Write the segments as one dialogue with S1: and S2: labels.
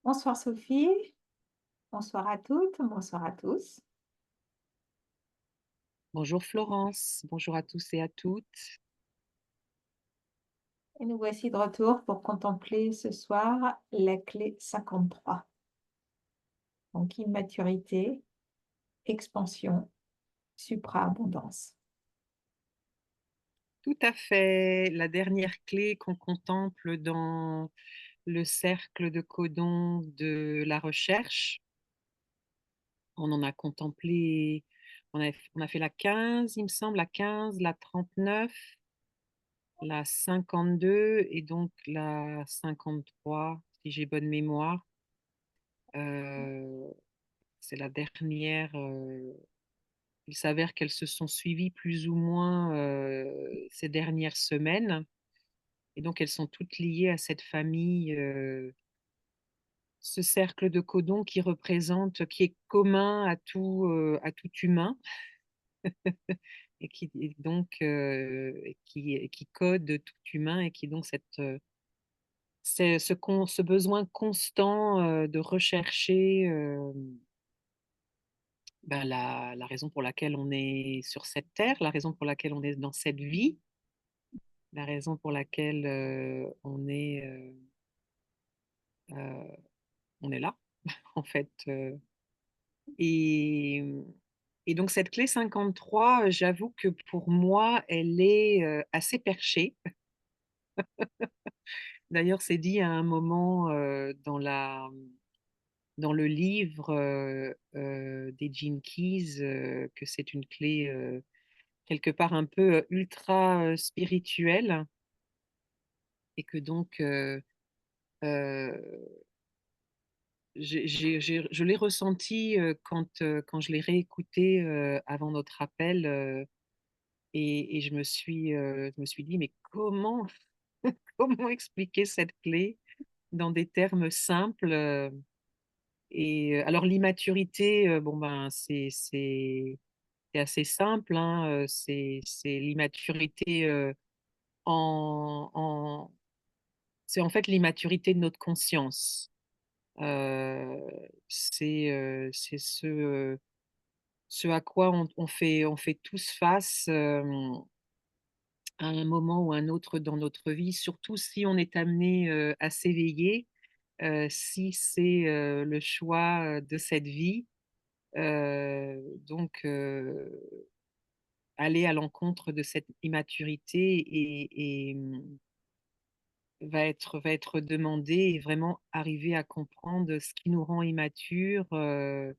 S1: Bonsoir Sophie, bonsoir à toutes, bonsoir à tous.
S2: Bonjour Florence, bonjour à tous et à toutes.
S1: Et nous voici de retour pour contempler ce soir la clé 53. Donc immaturité, expansion, supraabondance.
S2: Tout à fait, la dernière clé qu'on contemple dans le cercle de codon de la recherche. On en a contemplé, on a fait la 15, il me semble, la 15, la 39, la 52 et donc la 53, si j'ai bonne mémoire. Euh, c'est la dernière. Il s'avère qu'elles se sont suivies plus ou moins ces dernières semaines. Et donc, elles sont toutes liées à cette famille, ce cercle de codons qui représente, qui est commun à tout humain et qui et donc qui code tout humain et qui est donc c'est ce besoin constant de rechercher ben, la raison pour laquelle on est sur cette terre, la raison pour laquelle on est dans cette vie, la raison pour laquelle euh, on est là, en fait. Et, et donc cette clé 53, j'avoue que pour moi, elle est assez perchée. D'ailleurs, c'est dit à un moment dans le livre des Gene Keys que c'est une clé quelque part un peu ultra spirituelle et que donc euh, je l'ai ressenti quand je l'ai réécouté avant notre appel. Et je me suis dit, mais comment, comment expliquer cette clé dans des termes simples et alors l'immaturité, bon ben c'est assez simple, hein, c'est l'immaturité en c'est en fait l'immaturité de notre conscience. Euh, c'est ce à quoi on fait tous face. À un moment ou un autre dans notre vie, surtout si on est amené à s'éveiller, si c'est le choix de cette vie. Donc, aller à l'encontre de cette immaturité va être demandé et vraiment arriver à comprendre ce qui nous rend immatures. Euh,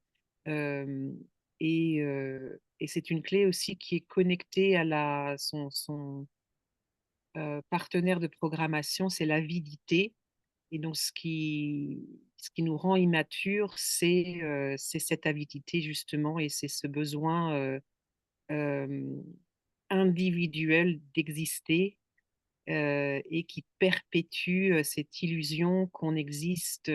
S2: et c'est une clé aussi qui est connectée à son partenaire de programmation, c'est l'avidité. Et donc, ce qui nous rend immatures, c'est cette avidité, justement, et c'est ce besoin euh, individuel d'exister et qui perpétue cette illusion qu'on existe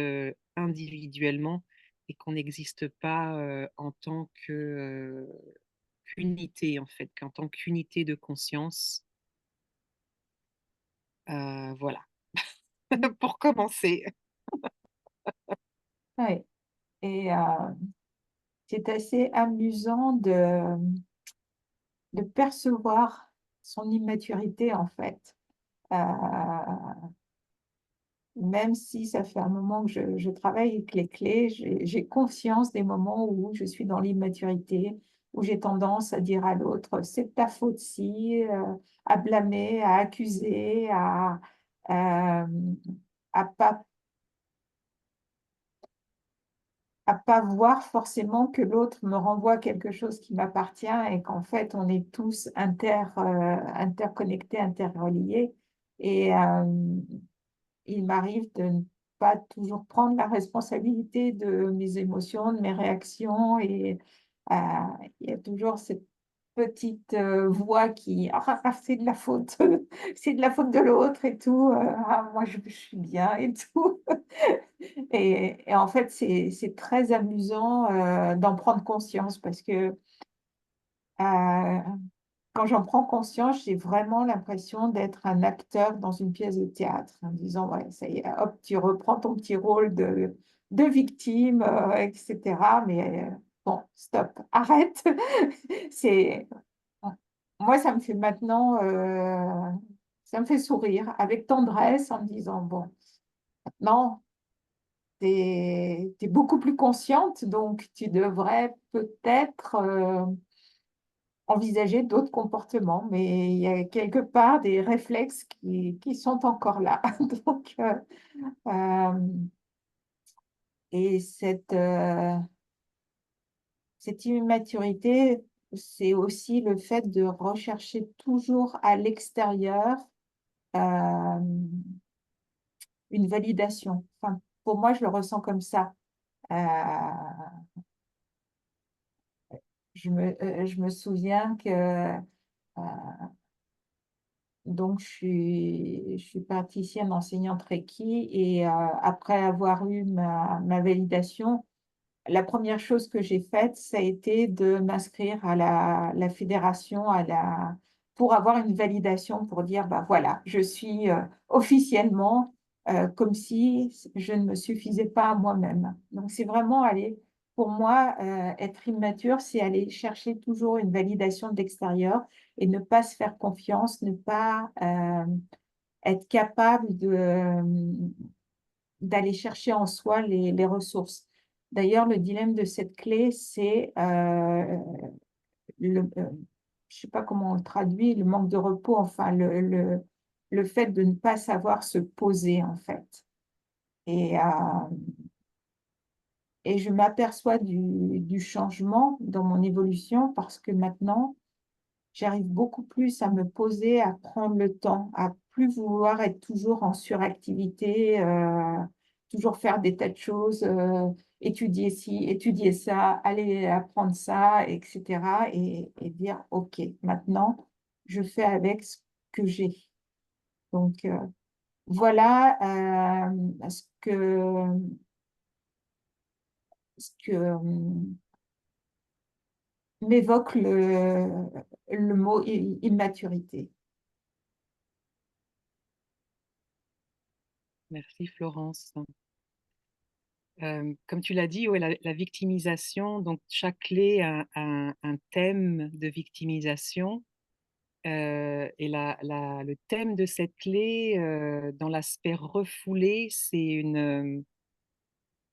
S2: individuellement et qu'on n'existe pas en tant qu'unité, en fait, qu'en tant qu'unité de conscience. Voilà, pour commencer.
S1: Oui. Et c'est assez amusant de percevoir son immaturité en fait. Euh, Même si ça fait un moment que je travaille avec les clés, j'ai conscience des moments où je suis dans l'immaturité, où j'ai tendance à dire à l'autre, c'est de ta faute si, à blâmer, à accuser, euh, à pas voir forcément que l'autre me renvoie quelque chose qui m'appartient et qu'en fait, on est tous interconnectés, interreliés. Et, il m'arrive de ne pas toujours prendre la responsabilité de mes émotions, de mes réactions. Et euh, il y a toujours cette petite voix qui, ah, c'est de la faute, c'est de la faute de l'autre et tout. Ah, moi, je suis bien et tout. Et en fait, c'est très amusant d'en prendre conscience parce que euh, quand j'en prends conscience, j'ai vraiment l'impression d'être un acteur dans une pièce de théâtre, en disant, ouais, ça y est, hop, tu reprends ton petit rôle de victime, etc. Mais bon, stop, arrête. C'est moi, ça me fait maintenant, ça me fait sourire avec tendresse en me disant: «Bon, maintenant, tu es beaucoup plus consciente, donc tu devrais peut-être, envisager d'autres comportements». Mais il y a quelque part des réflexes qui sont encore là. Donc hem et cette immaturité, c'est aussi le fait de rechercher toujours à l'extérieur, hem, une validation. Enfin, pour moi, je le ressens comme ça. Heu, je me souviens que, donc je suis praticienne enseignante Reiki et après avoir eu ma validation, la première chose que j'ai faite, ça a été de m'inscrire à la fédération, pour avoir une validation pour dire: «Bah, voilà, je suis, officiellement», comme si je ne me suffisais pas à moi-même. Donc c'est vraiment aller pour moi, être immature, c'est aller chercher toujours une validation de l'extérieur et ne pas se faire confiance, ne pas, être capable d'aller chercher en soi les ressources. D'ailleurs, le dilemme de cette clé, c'est, le, je sais pas comment on le traduit, le manque de repos, enfin le fait de ne pas savoir se poser, en fait. Et et je m'aperçois du changement dans mon évolution parce que maintenant, j'arrive beaucoup plus à me poser, à prendre le temps, à plus vouloir être toujours en suractivité, toujours faire des tas de choses, étudier ci, étudier ça, aller apprendre ça et cetera et dire: «OK, maintenant, je fais avec ce que j'ai». Donc voilà, ce que, m'évoque le mot immaturité.
S2: Merci Florence. Comme tu l'as dit, ouais, la victimisation, donc chaque clé a un thème de victimisation, et le thème de cette clé, dans l'aspect refoulé, c'est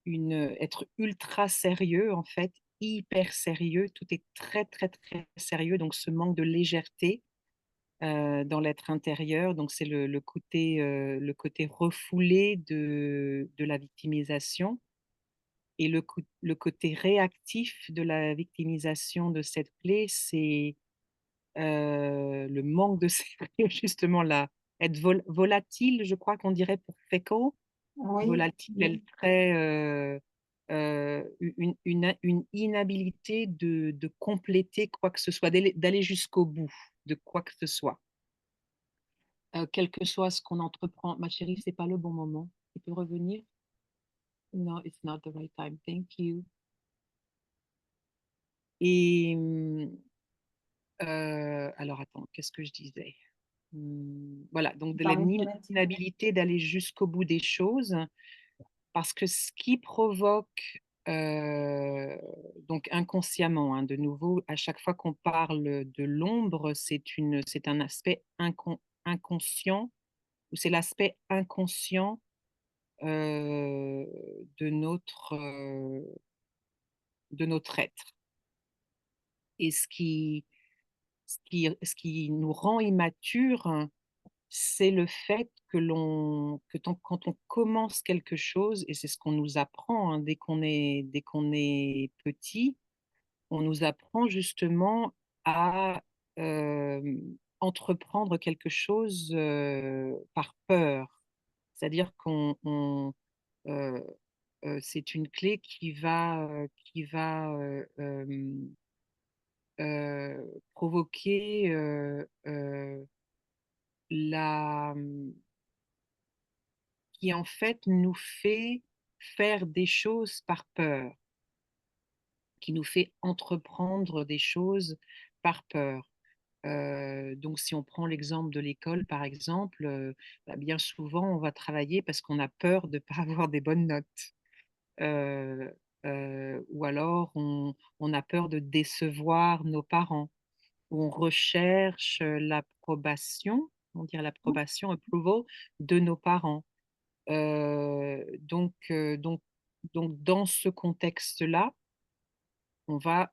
S2: être ultra sérieux en fait, hyper sérieux, tout est très, très, très sérieux, donc ce manque de légèreté, dans l'être intérieur, donc c'est le côté refoulé de la victimisation. Et le côté réactif de la victimisation de cette clé, c'est, le manque de sérieux justement là, être volatile, je crois qu'on dirait pour Féco.
S1: Oui,
S2: Volatile,
S1: oui.
S2: elle très, u une inhabilité de compléter quoi que ce soit, d'aller jusqu'au bout de quoi que ce soit. Quel que soit ce qu'on entreprend. Ma chérie, c'est pas le bon moment. Tu peux revenir? No, it's not the right time. Thank you. Et alors attends, qu'est-ce que je disais? Voilà, donc
S1: Tu
S2: de
S1: parlais de volatilité.
S2: l'inabilité d'aller jusqu'au bout des choses, parce que ce qui provoque, donc inconsciemment, hein, de nouveau, à chaque fois qu'on parle de l'ombre, c'est un aspect inconscient ou c'est l'aspect inconscient, heu, de notre être et ce qui nous rend immatures, c'est le fait quand on commence quelque chose et c'est ce qu'on nous apprend, hein, dès qu'on est petit, on nous apprend justement à, entreprendre quelque chose, par peur. C'est-à-dire c'est une clé qui va provoquer, la qui en fait nous fait faire des choses par peur, qui nous fait entreprendre des choses par peur. Donc si on prend l'exemple de l'école par exemple, bah, bien souvent on va travailler parce qu'on a peur de ne pas avoir des bonnes notes. ou alors on a peur de décevoir nos parents, ou on recherche l'approbation, on dirait l'approbation, approval de nos parents. Donc dans ce contexte-là, on va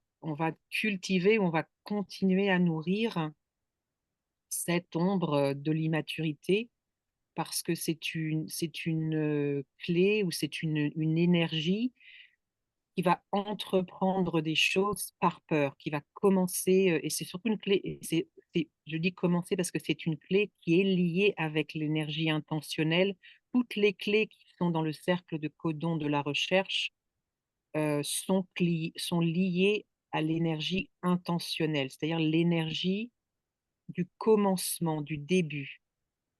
S2: cultiver, on va continuer à nourrir cette ombre de l'immaturité parce que c'est une clé ou c'est une énergie qui va entreprendre des choses par peur, qui va commencer, et c'est surtout une clé et je dis commencer parce que c'est une clé qui est liée avec l'énergie intentionnelle. Toutes les clés qui sont dans le cercle de codon de la recherche, sont liées à l'énergie intentionnelle, c'est-à-dire l'énergie du commencement, du début,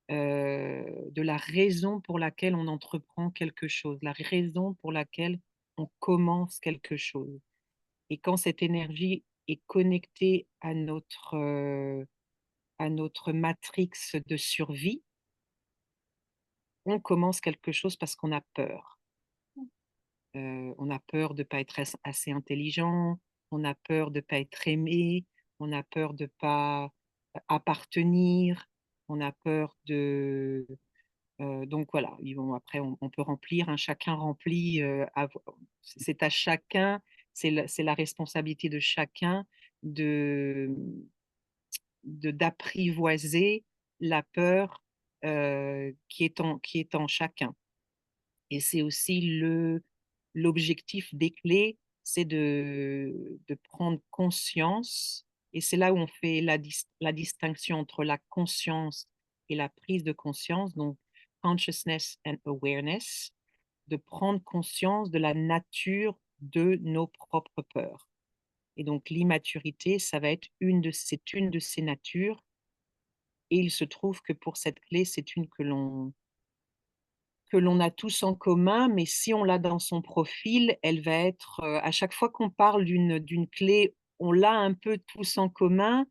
S2: de la raison pour laquelle on entreprend quelque chose, la raison pour laquelle on commence quelque chose. Et quand cette énergie est connectée à notre matrix de survie, on commence quelque chose parce qu'on a peur. On a peur de ne pas être assez intelligent, on a peur de ne pas être aimé, on a peur de ne pas appartenir, on a peur de... donc voilà, après on peut remplir, hein, chacun remplit, c'est à chacun, c'est la responsabilité de chacun de, d'apprivoiser la peur qui est en chacun. Et c'est aussi l'objectif des clés, c'est de prendre conscience, et c'est là où on fait la distinction entre la conscience et la prise de conscience, donc consciousness and awareness, de prendre conscience de la nature de nos propres peurs. Et donc l'immaturité, ça va être c'est une de ces natures, et il se trouve que pour cette clé, c'est une que l'on a tous en commun, mais si on l'a dans son profil, elle va être, à chaque fois qu'on parle d'une clé, on l'a un peu tous en commun,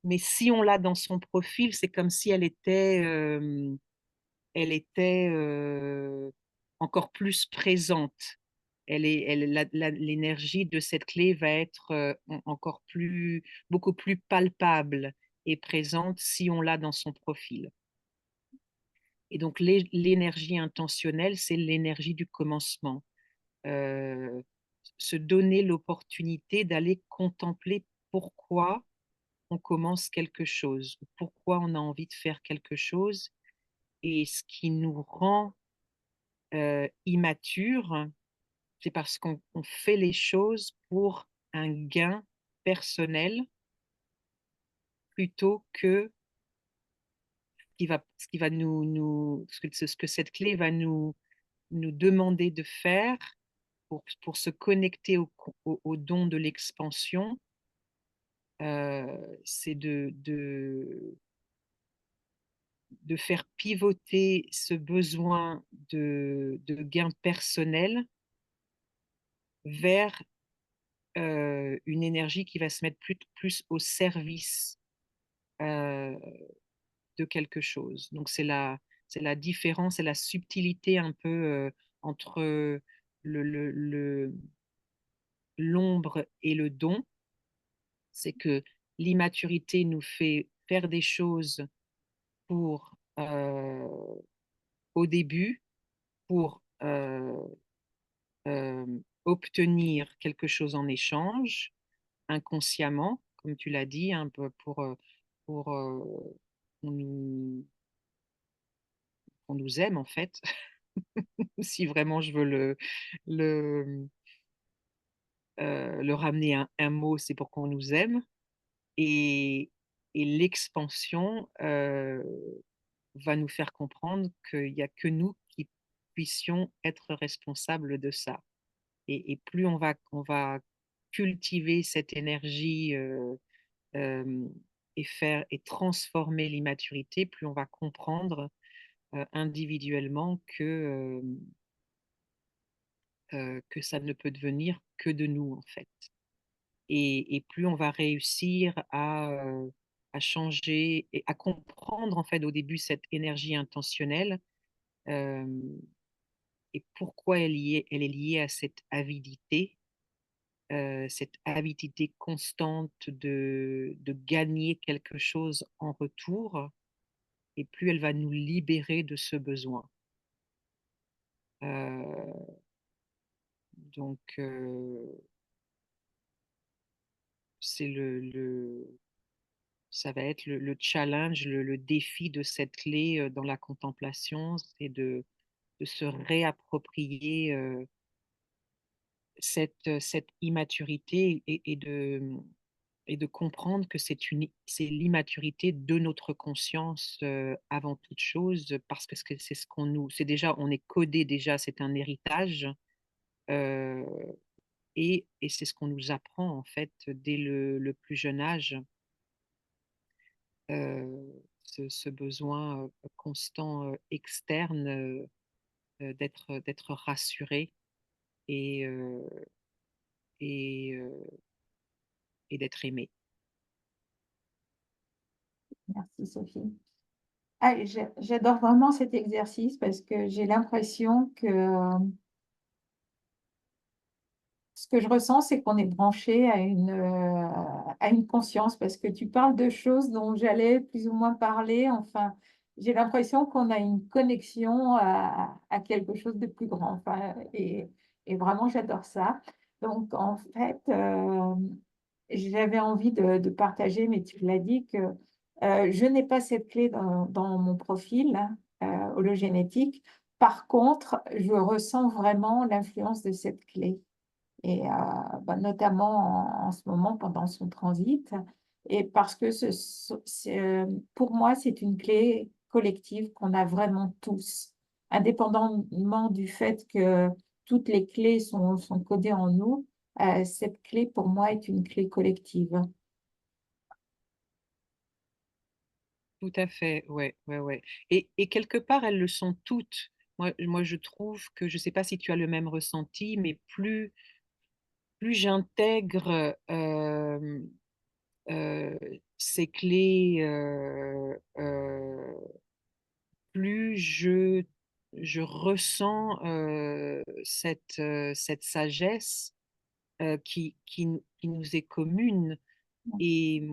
S2: mais si on l'a dans son profil, c'est comme si elle était, encore plus présente. L'énergie de cette clé va être, encore plus beaucoup plus palpable et présente si on l'a dans son profil. Et donc l'énergie intentionnelle, c'est l'énergie du commencement. Heu, Se donner l'opportunité d'aller contempler pourquoi on commence quelque chose, pourquoi on a envie de faire quelque chose, et ce qui nous rend, immatures, c'est parce qu'on fait les choses pour un gain personnel plutôt que ce qui va ce que cette clé va nous demander de faire pour se connecter au don de l'expansion, c'est de faire pivoter ce besoin de gain personnel vers, une énergie qui va se mettre plus au service, heu, de quelque chose. Donc c'est la différence et la subtilité un peu, entre le l'ombre et le don. C'est que l'immaturité nous fait faire des choses pour, au début, pour, obtenir quelque chose en échange, inconsciemment, comme tu l'as dit, un peu pour, qu'on nous aime en fait. Si vraiment je veux le, le ramener à un mot, c'est pour qu'on nous aime. Et l'expansion, va nous faire comprendre qu'il y a que nous qui puissions être responsables de ça. Et plus on va cultiver cette énergie, et transformer l'immaturité, plus on va comprendre, individuellement que ça ne peut devenir que de nous, en fait. Et plus on va réussir à changer et à comprendre, en fait, au début, cette énergie intentionnelle, hem, et pourquoi elle est liée à cette avidité constante de gagner quelque chose en retour, et plus elle va nous libérer de ce besoin. Euh, donc, c'est ça va être le challenge, le défi de cette clé dans la contemplation, c'est de se réapproprier cette immaturité, et de comprendre que c'est l'immaturité de notre conscience avant toute chose, parce que c'est ce qu'on nous, c'est déjà, on est codé déjà, c'est un héritage, euh, et c'est ce qu'on nous apprend en fait dès le plus jeune âge, ce besoin constant externe d'être rassuré et, euh, et, euh, et d'être aimé.
S1: Merci Sophie. Ah, j'adore vraiment cet exercice parce que j'ai l'impression que ce que je ressens, c'est qu'on est branché à une conscience parce que tu parles de choses dont j'allais plus ou moins parler. Enfin, j'ai l'impression qu'on a une connexion à quelque chose de plus grand. Enfin, et vraiment, j'adore ça. Donc, en fait, j'avais envie de partager, mais tu l'as dit, que je n'ai pas cette clé dans mon profil hologénétique. Par contre, je ressens vraiment l'influence de cette clé et bah, notamment en ce moment pendant son transit. Et parce que pour moi, c'est une clé collective qu'on a vraiment tous, indépendamment du fait que toutes les clés sont codées en nous. Cette clé, pour moi, est une clé collective.
S2: Tout à fait, ouais, ouais, ouais. Et quelque part, elles le sont toutes. Moi, je trouve que, je ne sais pas si tu as le même ressenti, mais plus j'intègre euh, ces clés, plus je ressens cette sagesse qui nous est commune. Et,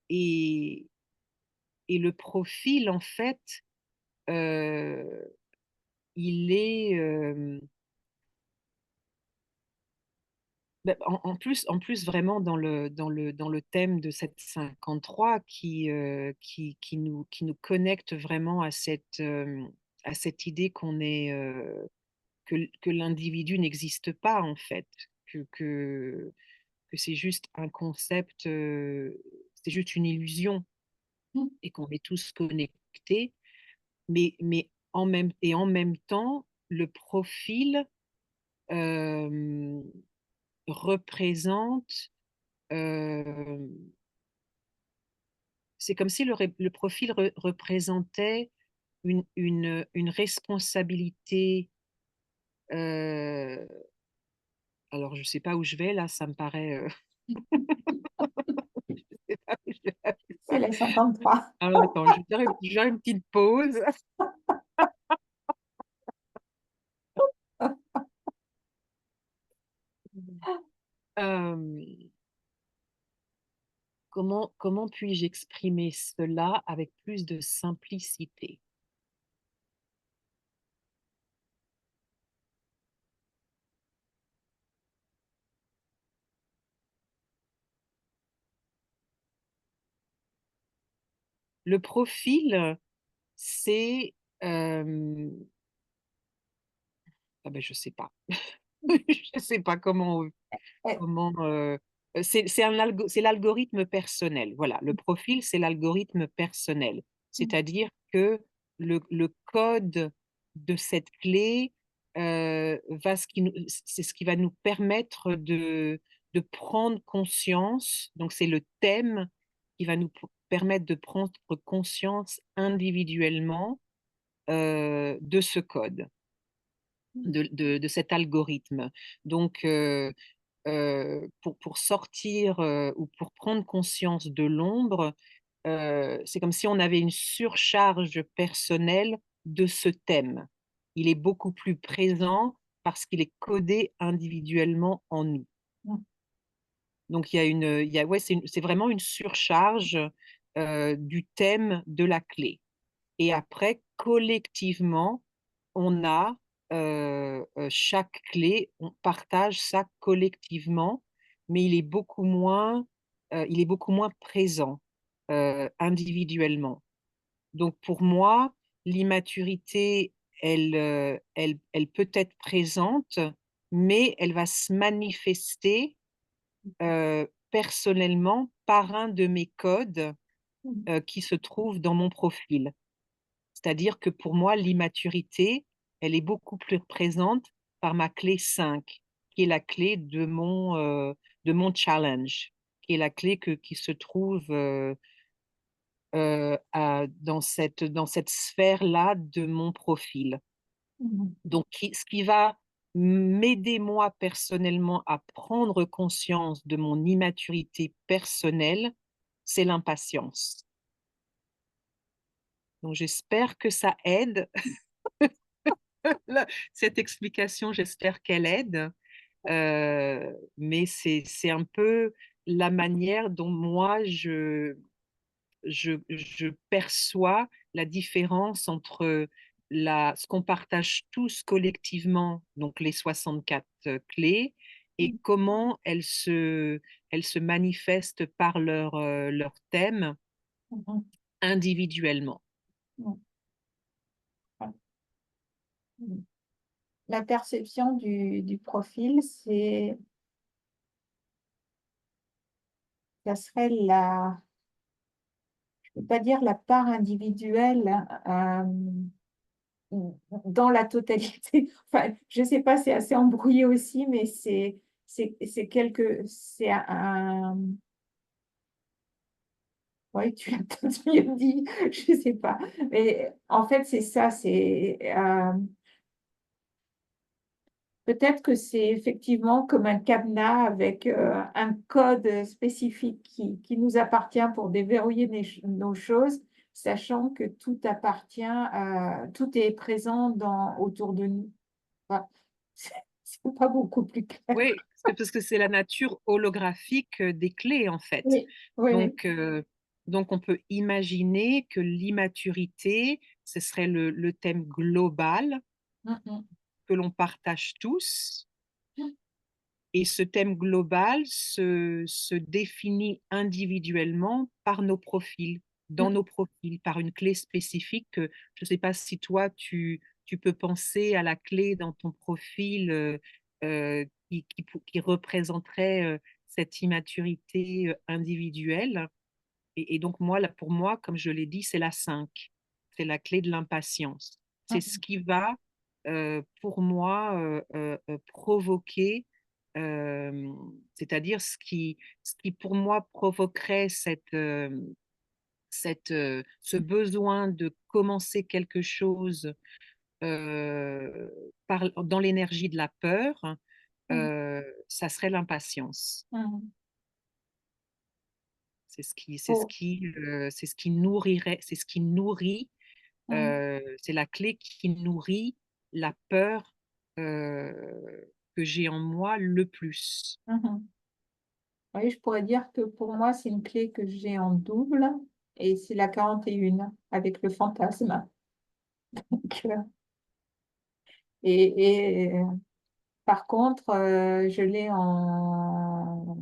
S2: et, et le profil, en fait, euh, il est bah, en plus vraiment dans le thème de cette 53 qui nous connecte vraiment à cette idée que l'individu n'existe pas en fait, que, que, que c'est juste un concept, c'est juste une illusion, et qu'on est tous connectés, mais en même temps, le profil euh, représente, euh, c'est comme si le profil représentait une responsabilité. euh, alors, je ne sais pas où je vais là, ça me paraît. Je sais pas où je vais avec
S1: C'est
S2: ça.
S1: les 53.
S2: Alors, attends, je vais faire une petite pause. Euh, comment puis-je exprimer cela avec plus de simplicité? Le profil, c'est... euh, ah ben, je sais pas. Je sais pas
S1: Eh,
S2: c'est l'algorithme personnel. Voilà, le profil, c'est l'algorithme personnel. C'est-à-dire que le code de cette clé c'est ce qui va nous permettre de prendre conscience. Donc, c'est le thème qui va nous permettre de prendre conscience individuellement de ce code, de cet algorithme. Donc, pour sortir ou pour prendre conscience de l'ombre, c'est comme si on avait une surcharge personnelle de ce thème. il est beaucoup plus présent parce qu'il est codé individuellement en nous.
S1: mm,
S2: Donc ouais, c'est vraiment une surcharge du thème de la clé. Et après, collectivement, on a chaque clé, on partage ça collectivement, mais il est beaucoup moins présent individuellement. Donc pour moi, l'immaturité, elle peut être présente, mais elle va se manifester personnellement par un de mes codes
S1: mm,
S2: qui se trouve dans mon profil. C'est-à-dire que pour moi, l'immaturité, elle est beaucoup plus présente par ma clé 5, qui est la clé de mon challenge, qui est la clé qui se trouve dans cette sphère-là de mon profil.
S1: mm,
S2: Donc, ce qui va m'aider moi personnellement à prendre conscience de mon immaturité personnelle, c'est l'impatience. Donc, j'espère que ça aide. Cette explication, j'espère qu'elle aide. Mais c'est un peu la manière dont moi je perçois la différence entre ce qu'on partage tous collectivement, donc les 64 clés, et
S1: mm,
S2: comment elles se manifestent par leur thème
S1: mm,
S2: individuellement.
S1: mm, ouais, mm. La perception du profil, ça serait je ne peux pas dire la part individuelle dans la totalité. Enfin, je ne sais pas, c'est assez embrouillé aussi, mais c'est oui, tu l'as peut-être mieux dit, je ne sais pas. Mais en fait, c'est ça, peut-être que c'est effectivement comme un cadenas avec un code spécifique qui nous appartient pour déverrouiller nos choses, sachant que tout appartient, tout est présent autour de nous. Enfin, c'est c'est pas beaucoup plus clair.
S2: Oui, c'est parce que c'est la nature holographique des clés, en fait.
S1: Oui, oui, oui.
S2: Donc, donc on peut imaginer que l'immaturité, ce serait le thème global
S1: Mm, mm,
S2: que l'on partage tous.
S1: mm,
S2: Et ce thème global se définit individuellement par nos profils, dans
S1: mm,
S2: nos profils, par une clé spécifique. Je ne sais pas si toi, tu peux penser à la clé dans ton profil qui représenterait cette immaturité individuelle. Et donc, moi, là, pour moi, comme je l'ai dit, c'est la 5. C'est la clé de l'impatience. C'est ce
S1: mm,
S2: qui va, pour moi, provoquer, c'est-à-dire ce qui, pour moi, provoquerait ce besoin de commencer quelque chose dans l'énergie de la peur,
S1: mm,
S2: ça serait l'impatience.
S1: mm. Oh,
S2: C'est ce qui nourrirait, c'est ce qui nourrit,
S1: mm,
S2: c'est la clé qui nourrit la peur que j'ai en moi le plus.
S1: mhm. Oui, je pourrais dire que pour moi, c'est une clé que j'ai en double et c'est la 41 avec le fantasme. Donc, et par contre, je l'ai en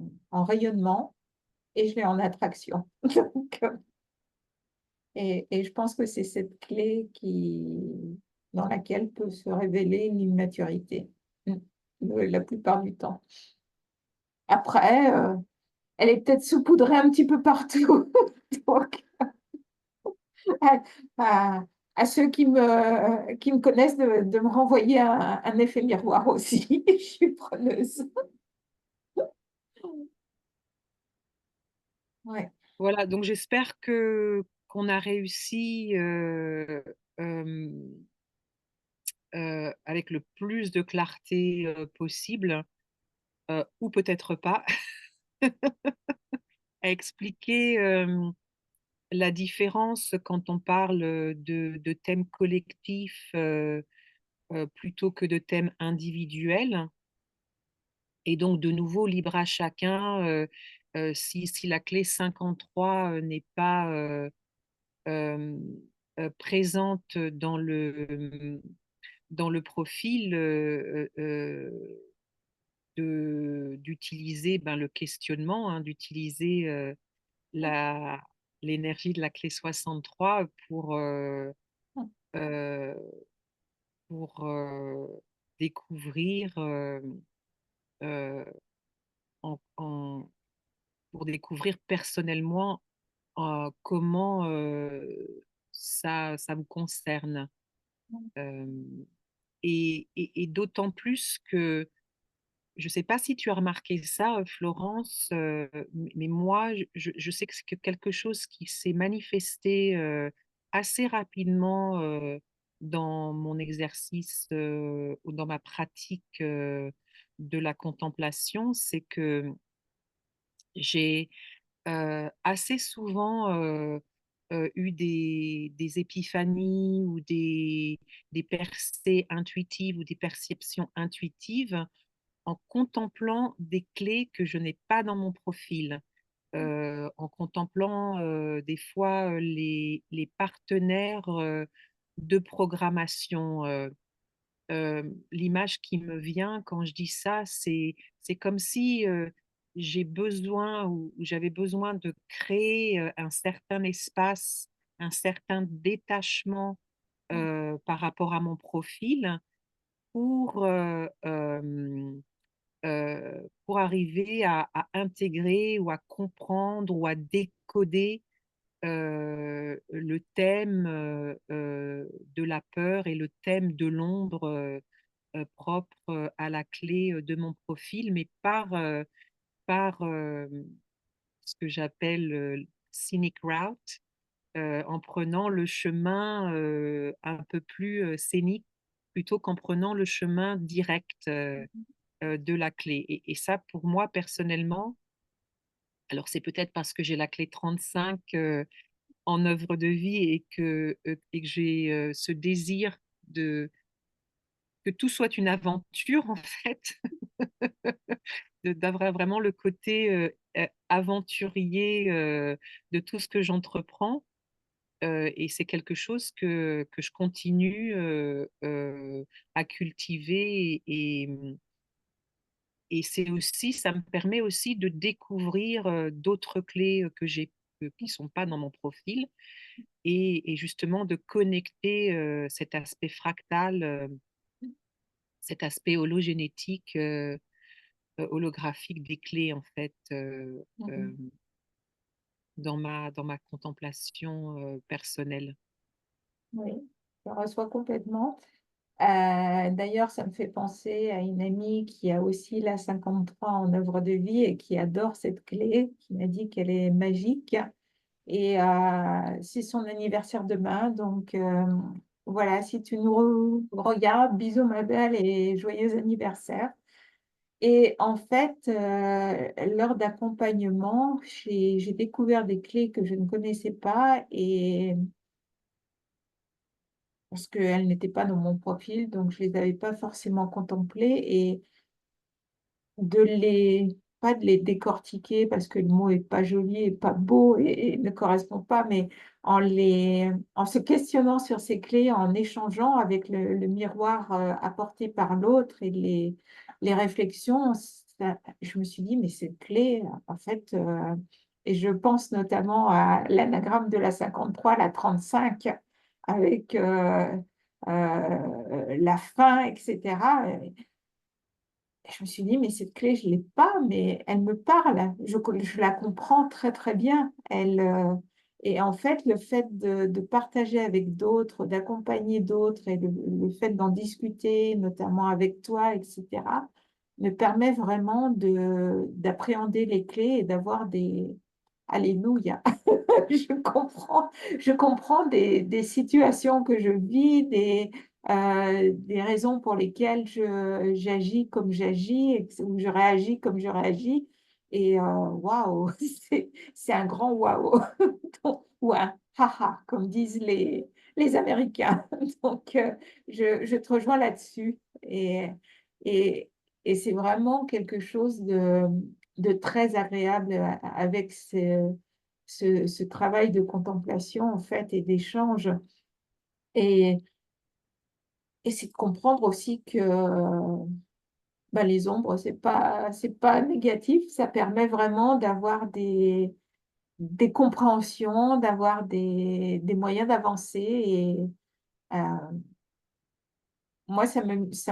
S1: rayonnement et je l'ai en attraction. Donc, et je pense que c'est cette clé dans laquelle peut se révéler l'immaturité, mm, la plupart du temps. Après, elle est peut-être saupoudrée un petit peu partout. Donc, à, à- à ceux qui me connaissent de me renvoyer un effet miroir aussi. Je suis preneuse. Ouais.
S2: Voilà, donc j'espère que qu'on a réussi avec le plus de clarté possible, ou peut-être pas, à expliquer la différence quand on parle de thèmes collectifs plutôt que de thèmes individuels. Et donc, de nouveau, libre à chacun, si la clé 53 n'est pas hem, présente dans le profil, d'utiliser, ben, le questionnement, hein, d'utiliser, la l'énergie de la clé 63 heu, pour découvrir, heu, en en pour découvrir personnellement, comment, ça me concerne. Hem et d'autant plus que je ne sais pas si tu as remarqué ça, Florence, mais moi, je sais que c'est quelque chose qui s'est manifesté, assez rapidement, dans mon exercice, ou dans ma pratique, de la contemplation. C'est que j'ai, assez souvent, eu des épiphanies ou des percées intuitives ou des perceptions intuitives en contemplant des clés que je n'ai pas dans mon profil, en contemplant, des fois, les partenaires, de programmation. L'image qui me vient quand je dis ça, c'est comme si, j'ai besoin ou j'avais besoin de créer, un certain espace, un certain détachement, par rapport à mon profil pour, pour arriver à intégrer ou à comprendre ou à décoder, le thème, de la peur et le thème de l'ombre, propre, à la clé, de mon profil, mais par ce que j'appelle, scenic route, en prenant le chemin, un peu plus, scénique, plutôt qu'en prenant le chemin direct, de la clé et ça pour moi personnellement, alors c'est peut-être parce que j'ai la clé 35, en œuvre de vie et que j'ai, ce désir de que tout soit une aventure en fait, d'avoir vraiment le côté, aventurier, de tout ce que j'entreprends, et c'est quelque chose que je continue, à cultiver et c'est aussi ça me permet aussi de découvrir, d'autres clés, que j'ai, qui sont pas dans mon profil et justement de connecter, cet aspect fractal, cet aspect hologénétique, holographique des clés en fait, dans ma contemplation, personnelle.
S1: Oui, je reçois complètement. D'ailleurs, ça me fait penser à une amie qui a aussi la 53 en œuvre de vie et qui adore cette clé, qui m'a dit qu'elle est magique. Et c'est son anniversaire demain. Donc, voilà, si tu nous regardes, bisous ma belle et joyeux anniversaire. Et en fait, lors d'accompagnement, j'ai découvert des clés que je ne connaissais pas et parce qu'elles n'étaient pas dans mon profil, donc je les avais pas forcément contemplées et de les pas de les décortiquer parce que le mot est pas joli et pas beau et ne correspond pas, mais en se questionnant sur ces clés, en échangeant avec le miroir, apporté par l'autre et les réflexions, ça je me suis dit: «Mais cette clé, en fait», et je pense notamment à l'anagramme de la 53, la 35 avec, la fin et cetera, et je me suis dit: «Mais cette clé, je l'ai pas, mais elle me parle. Je la comprends très, très bien. Elle, et en fait, le fait de partager avec d'autres, d'accompagner d'autres et le fait d'en discuter, notamment avec toi et cetera, me permet vraiment d'appréhender les clés et d'avoir des alléluia. Je comprends des situations que je vis, des raisons pour lesquelles j'agis comme j'agis et ou je réagis comme je réagis et waouh, c'est un grand waouh donc ou un «ha ha» comme disent les Américains. Donc, je te rejoins là-dessus et et c'est vraiment quelque chose de très agréable, avec ce travail de contemplation, en fait, et d'échange et c'est de comprendre aussi que, bah, les ombres, c'est pas négatif. Ça permet vraiment d'avoir des compréhensions, d'avoir des moyens d'avancer et heu, moi, ça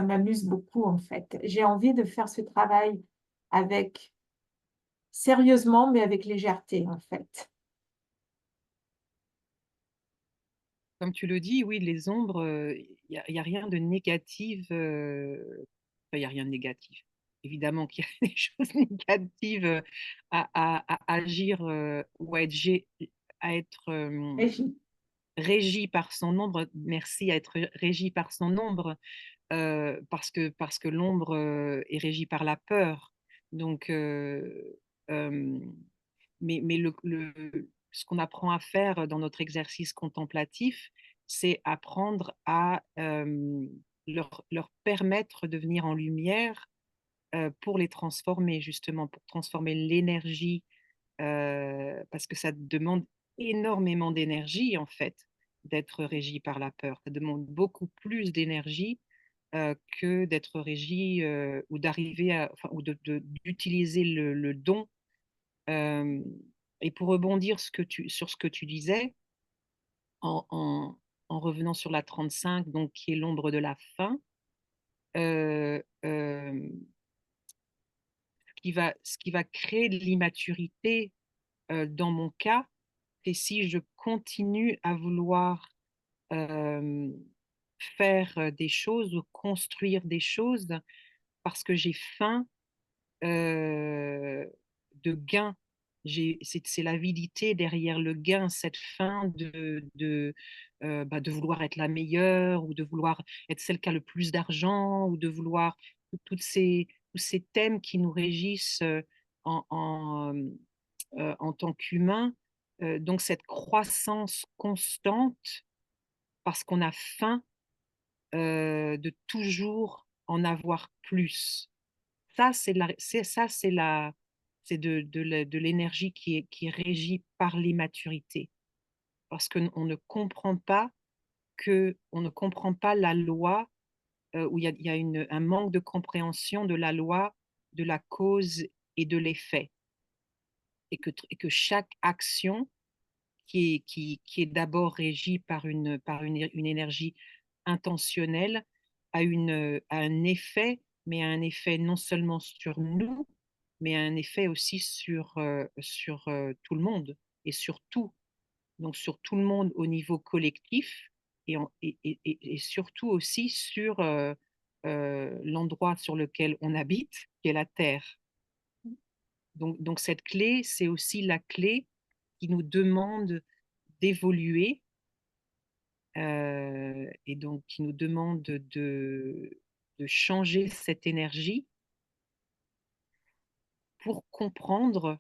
S1: m'amuse beaucoup, en fait. J'ai envie de faire ce travail avec sérieusement, mais avec légèreté, en fait.
S2: Comme tu le dis, oui, les ombres, il y a rien de négatif, enfin, il y a rien de négatif. Évidemment qu'il y a des choses négatives, à agir, ou à être,
S1: Régie.
S2: régi par son ombre. Merci, à être régi par son ombre, parce que l'ombre, est régie par la peur. Donc, hem, mais ce qu'on apprend à faire dans notre exercice contemplatif, c'est apprendre à, leur permettre de venir en lumière, pour les transformer justement, pour transformer l'énergie, parce que ça demande énormément d'énergie en fait, d'être régi par la peur. Ça demande beaucoup plus d'énergie, que d'être régi, ou d'arriver à enfin ou de d'utiliser le don. Hem et pour rebondir sur ce que tu disais, en en en revenant sur la 35, donc qui est l'ombre de la faim, ce qui va créer de l'immaturité, dans mon cas, c'est si je continue à vouloir, hem, faire, des choses ou construire des choses parce que j'ai faim, de gain. C'est l'avidité derrière le gain, cette faim bah, de vouloir être la meilleure ou de vouloir être celle qui a le plus d'argent ou de vouloir tous ces thèmes qui nous régissent, en tant qu'humains. Donc cette croissance constante parce qu'on a faim, de toujours en avoir plus. Ça, c'est de l'énergie qui est régie par l'immaturité. Parce qu'on ne comprend pas on ne comprend pas la loi, où il y a un manque de compréhension de la loi de la cause et de l'effet et que chaque action qui est d'abord régie par une énergie intentionnelle a un effet, mais a un effet non seulement sur nous, mais a un effet aussi sur, tout le monde et sur tout. Donc sur tout le monde au niveau collectif et surtout aussi sur, l'endroit sur lequel on habite, qui est la terre. Donc cette clé, c'est aussi la clé qui nous demande d'évoluer, et donc qui nous demande de changer cette énergie pour comprendre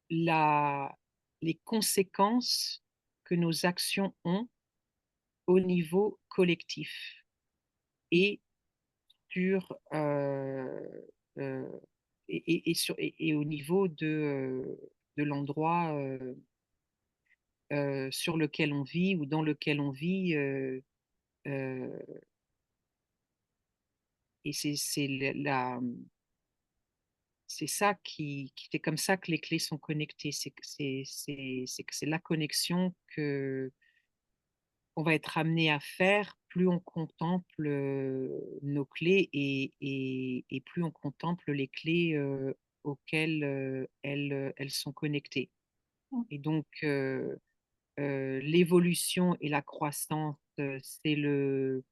S2: la les conséquences que nos actions ont au niveau collectif et sur, heu et au niveau de l'endroit, sur lequel on vit ou dans lequel on vit, heu et c'est ça qui c'est comme ça que les clés sont connectées. C'est que c'est la connexion que qu'on va être amené à faire plus on contemple, nos clés et plus on contemple les clés, auxquelles, elles sont connectées et donc l'évolution et la croissance, c'est le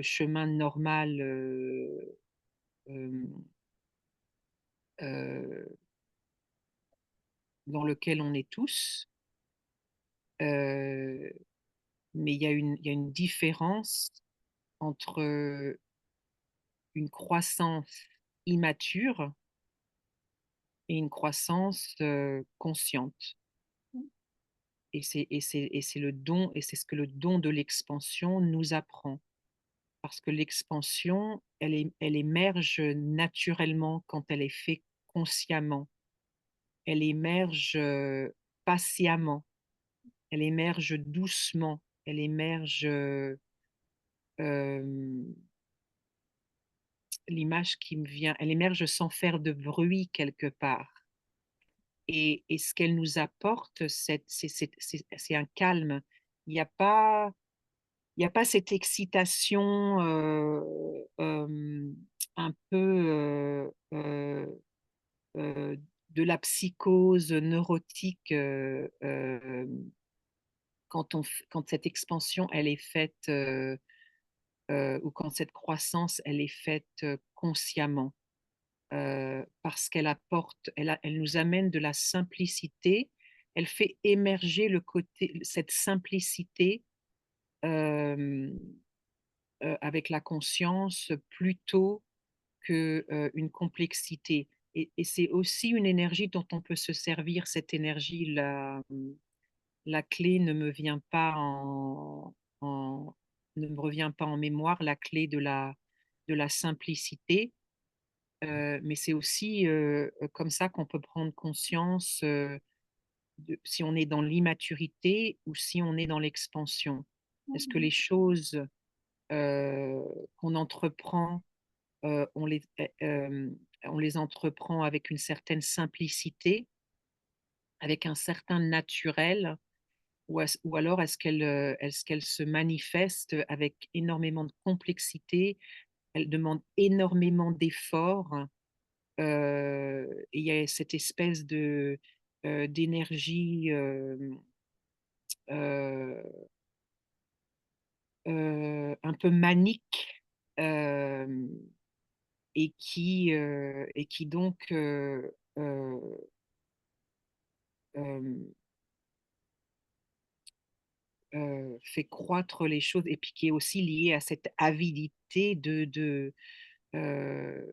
S2: chemin normal, hem, heu, dans lequel on est tous. Heu, mais il y a une différence entre une croissance immature et une croissance, consciente. c'est le don, et c'est ce que le don de l'expansion nous apprend. Parce que l'expansion, elle émerge naturellement quand elle est faite consciemment. Elle émerge patiemment, elle émerge doucement, elle émerge, l'image qui me vient, elle émerge sans faire de bruit quelque part. Et ce qu'elle nous apporte, c'est un calme. Il n'y a pas, il y a pas cette excitation un peu de la psychose neurotique quand cette expansion elle est faite ou quand cette croissance elle est faite consciemment parce qu'elle apporte, elle nous amène de la simplicité, elle fait émerger le côté, cette simplicité euh, avec la conscience plutôt que une complexité. Et c'est aussi une énergie dont on peut se servir, cette énergie, la clé ne me vient pas ne me revient pas en mémoire, la clé de la simplicité. Mais c'est aussi comme ça qu'on peut prendre conscience si on est dans l'immaturité ou si on est dans l'expansion. Est-ce que les choses euh, qu'on entreprend, on on les entreprend avec une certaine simplicité, avec un certain naturel, ou alors est-ce qu'elle se manifeste avec énormément de complexité, elle demande énormément d'efforts, et il y a cette espèce d'énergie euh, un peu manique euh, et qui donc euh, fait croître les choses et puis qui est aussi liée à cette avidité euh,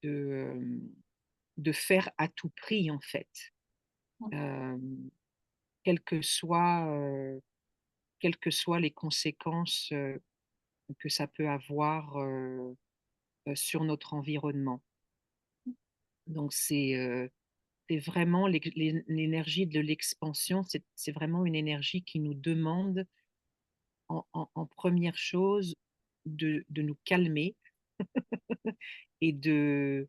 S2: de, de faire à tout prix en fait. Euh, quelles quelles que soient les conséquences que ça peut avoir sur notre environnement. Donc c'est vraiment l'énergie de l'expansion, c'est vraiment une énergie qui nous demande en première chose de nous calmer et euh,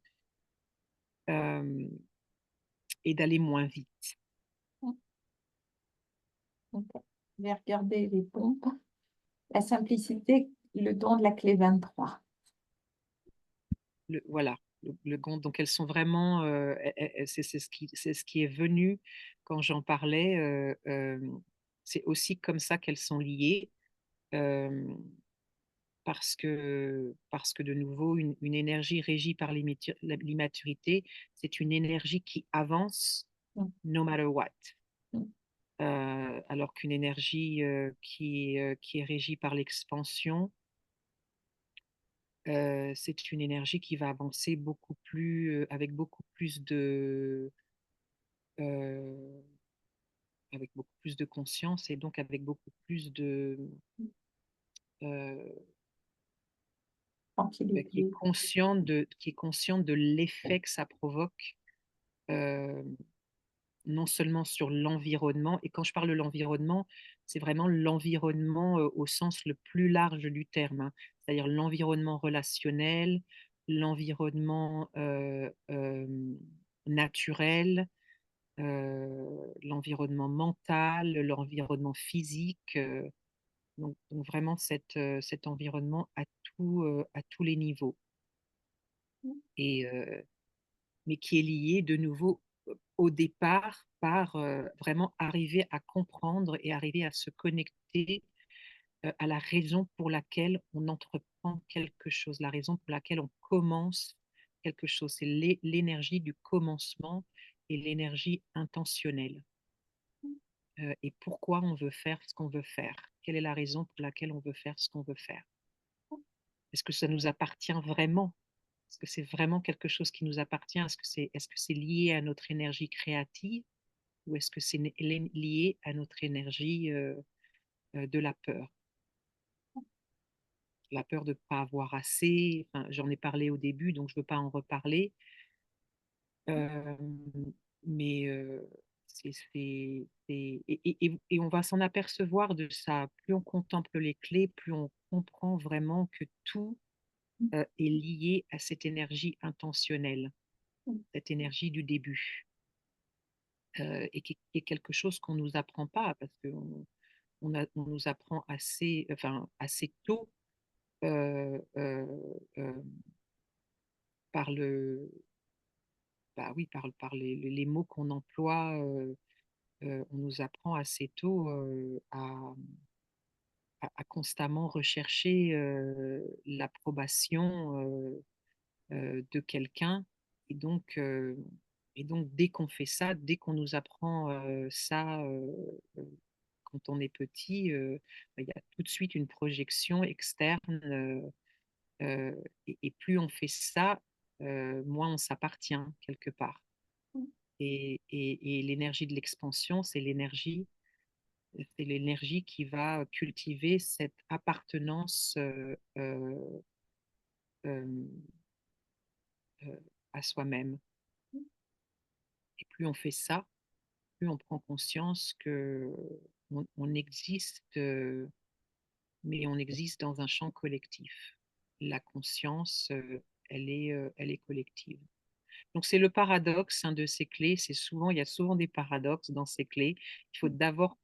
S2: et d'aller moins vite.
S1: Ok. Je vais regarder les pompes. La simplicité, le don de la clé 23.
S2: Voilà, le gond. Donc elles sont vraiment, c'est ce qui est venu quand j'en parlais. C'est aussi comme ça qu'elles sont liées. euh, parce que de nouveau, une énergie régie par l'immaturité, c'est une énergie qui avance
S1: Mm,
S2: no matter what.
S1: mm,
S2: Alors qu'une énergie qui est régie par l'expansion, c'est une énergie qui va avancer beaucoup plus, euh, avec beaucoup plus de conscience et donc avec beaucoup plus
S1: mm.
S2: euh,
S1: Tranquillité.
S2: qui est consciente de l'effet que ça provoque, euh, non seulement sur l'environnement, et quand je parle de l'environnement, c'est vraiment l'environnement au sens le plus large du terme, hein. C'est-à-dire l'environnement relationnel, l'environnement naturel, l'environnement mental, l'environnement physique. Donc vraiment cet environnement à tous les niveaux.
S1: Mm,
S2: Et, mais qui est lié de nouveau au départ par vraiment arriver à comprendre et arriver à se connecter à la raison pour laquelle on entreprend quelque chose, la raison pour laquelle on commence quelque chose. C'est l'énergie du commencement et l'énergie intentionnelle. Et pourquoi on veut faire ce qu'on veut faire? Quelle est la raison pour laquelle on veut faire ce qu'on veut faire? Est-ce que ça nous appartient vraiment? Est-ce que c'est vraiment quelque chose qui nous appartient? Est-ce que c'est lié à notre énergie créative? ou est-ce que c'est lié à notre énergie de la peur de ne pas avoir assez. Enfin, j'en ai parlé au début, donc je ne veux pas en reparler. Euh, mais et on va s'en apercevoir de ça. Plus on contemple les clés, plus on comprend vraiment que tout est lié à cette énergie intentionnelle, cette énergie du début, et qui est quelque chose qu'on ne nous apprend pas parce qu'on nous apprend assez tôt euh, euh, par oui, par les mots qu'on emploie. On nous apprend assez tôt à constamment rechercher l'approbation de quelqu'un. Et donc, euh, et donc, dès qu'on fait ça, dès qu'on nous apprend ça euh, quand on est petit, il y a tout de suite une projection externe. Et plus on fait ça, moins on s'appartient quelque part. Et l'énergie de l'expansion, c'est l'énergie qui va cultiver cette appartenance euh, euh, à soi-même. Et plus on fait ça, plus on prend conscience que on existe, mais on existe dans un champ collectif. La conscience, elle est collective. Donc c'est le paradoxe de ces clés. Il y a souvent des paradoxes dans ces clés. Il faut d'abord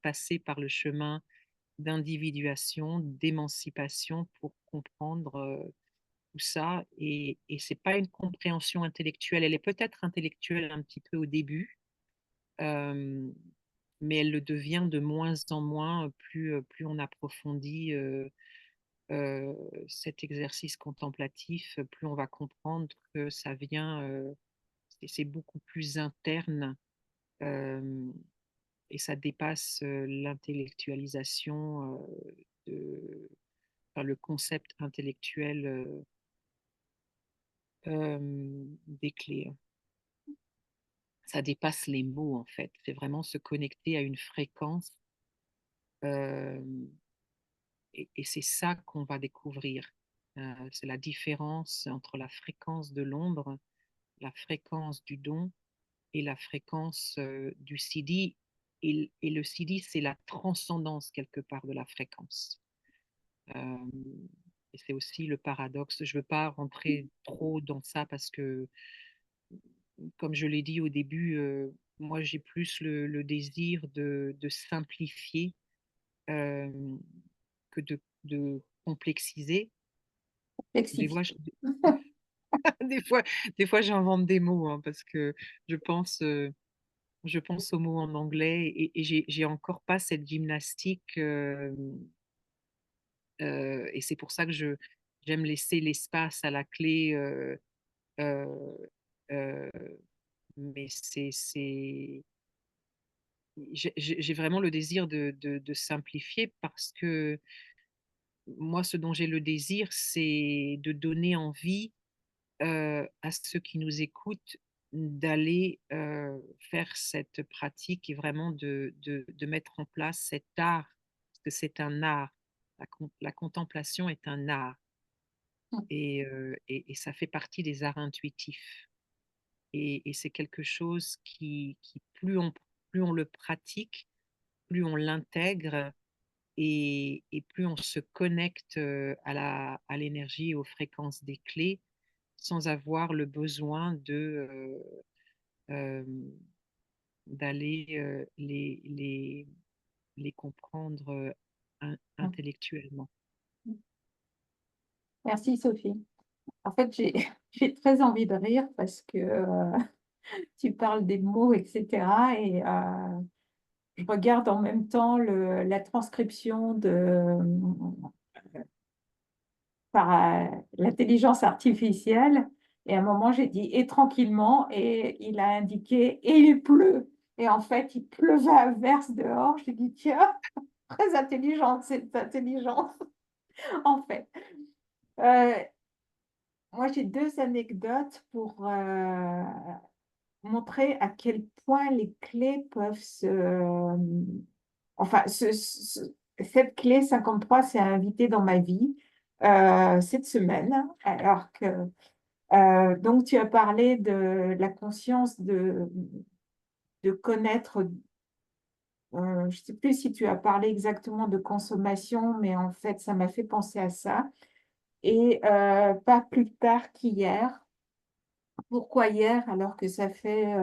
S2: passer par le chemin d'individuation, d'émancipation pour comprendre tout ça. Et ce n'est pas une compréhension intellectuelle. Elle est peut-être intellectuelle un petit peu au début, euh, mais elle le devient de moins en moins plus on approfondit euh, cet exercice contemplatif, plus on va comprendre que ça vient, c'est beaucoup plus interne. euh, et ça dépasse l'intellectualisation le concept intellectuel des clés. Ça dépasse les mots, en fait. C'est vraiment se connecter à une fréquence. euh, et c'est ça qu'on va découvrir. C'est la différence entre la fréquence de l'ombre, la fréquence du don et la fréquence du CD. Et le CD, c'est la transcendance quelque part de la fréquence. Euh, et c'est aussi le paradoxe. Je ne veux pas rentrer trop dans ça parce que, comme je l'ai dit au début, moi j'ai plus le désir de simplifier euh, que de complexiser. Des
S1: Flexifier.
S2: fois, des fois, des fois j'invente des mots hein, parce que je pense, euh, je pense aux mots en anglais et j'ai encore pas cette gymnastique. Et c'est pour ça que j'aime laisser l'espace à la clé. Euh, euh, mais j'ai vraiment le désir de simplifier parce que moi, ce dont j'ai le désir, c'est de donner envie à ceux qui nous écoutent d'aller faire cette pratique et vraiment de mettre en place cet art, parce que c'est un art. La contemplation est un art et ça fait partie des arts intuitifs. Et c'est quelque chose qui plus on le pratique, plus on l'intègre et plus on se connecte à l'énergie et aux fréquences des clés sans avoir le besoin euh, d'aller les comprendre intellectuellement.
S1: Merci Sophie. En fait, j'ai très envie de rire parce que tu parles des mots, etc. Et je regarde en même temps la transcription par l'intelligence artificielle. Et à un moment, j'ai dit et tranquillement, et il a indiqué et il pleut. Et en fait, il pleuvait à verse dehors. J'ai dit, tiens, très intelligente cette intelligence, en fait. Euh, Moi, j'ai deux anecdotes montrer à quel point les clés peuvent enfin, cette clé 53 s'est invitée dans ma vie cette semaine, alors que donc tu as parlé de la conscience de connaître, je ne sais plus si tu as parlé exactement de consommation, mais en fait, ça m'a fait penser à ça. Et pas plus tard qu'hier. Pourquoi hier, alors que ça fait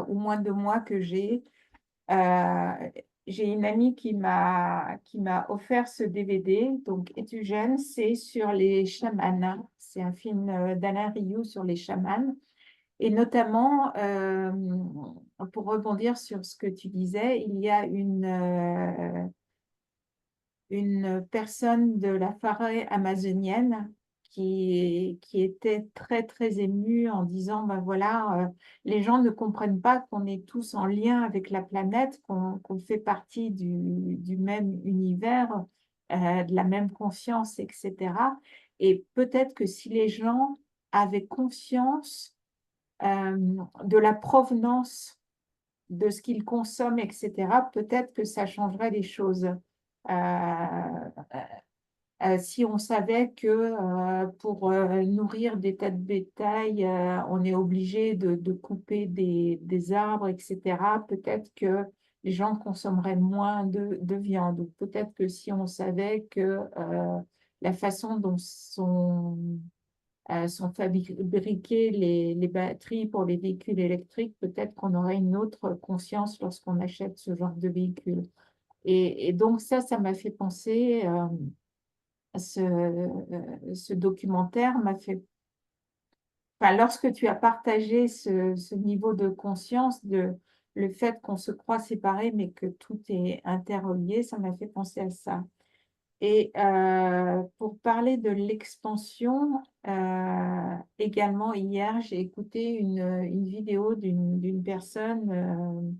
S1: au moins 2 mois que euh, j'ai une amie qui m'a offert ce DVD, donc Étugène, c'est sur les chamans. C'est un film d'Alain Rioux sur les chamans. Et notamment, pour rebondir sur ce que tu disais, il y a une personne de la forêt amazonienne qui était très, très émue en disant, ben voilà, les gens ne comprennent pas qu'on est tous en lien avec la planète, qu'on fait partie du même univers, de la même conscience, etc. Et peut-être que si les gens avaient conscience de la provenance de ce qu'ils consomment, etc., peut-être que ça changerait les choses. Si on savait que pour nourrir des tas de bétail, on est obligé de couper des arbres, etc., peut-être que les gens consommeraient moins de viande. Ou peut-être que si on savait que la façon dont sont fabriquées les batteries pour les véhicules électriques, peut-être qu'on aurait une autre conscience lorsqu'on achète ce genre de véhicule. Et donc ça m'a fait penser ce documentaire m'a fait, enfin, lorsque tu as partagé ce niveau de conscience, le fait qu'on se croit séparés, mais que tout est interrelié, ça m'a fait penser à ça. Et pour parler de l'expansion, également hier, j'ai écouté une vidéo d'une personne,